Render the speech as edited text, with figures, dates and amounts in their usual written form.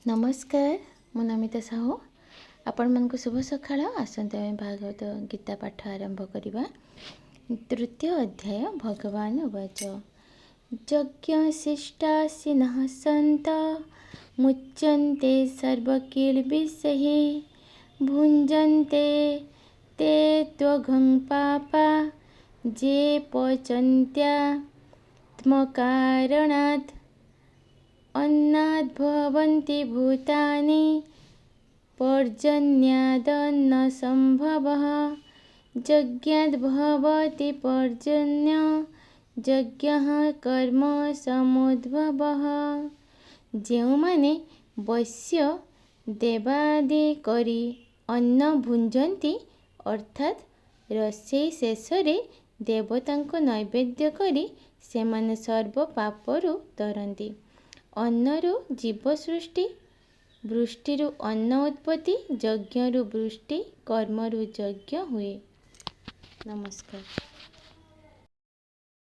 नमस्कार मो नमिता साहू आपण मन को शुभ सकाळ आसंते आमे भागवत गीता पाठ आरंभ करिबा। तृतीय अध्याय भगवान उवाच यज्ञ शिष्टासिनः सन्त मुच्यन्ते सर्वकिल्बिषैः भुञ्जन्ते ते त्वघं पापा जे पचन्त्यात्मकारणात् अन्नाद् भवन्ति भूतानि पर्जन्यादन्नसम्भवः यज्ञाद् भवति पर्जन्य यज्ञः कर्म समुद्भवः। ଯେଉଁମାନେ ବୈଶ୍ୟ ଦେବାଦି କରି ଅନ୍ନ ଭୁଞ୍ଜନ୍ତି ଅର୍ଥାତ୍ ରୋଷେଇ ଶେଷରେ ଦେବତାଙ୍କୁ ନୈବେଦ୍ୟ କରି ସେମାନେ ସର୍ବ ପାପରୁ ତରନ୍ତି। अन्नरु जीव सृष्टि वृष्टिरु अन्न उत्पत्ति यज्ञरु वृष्टि कर्मरु यज्ञ हुए। नमस्कार।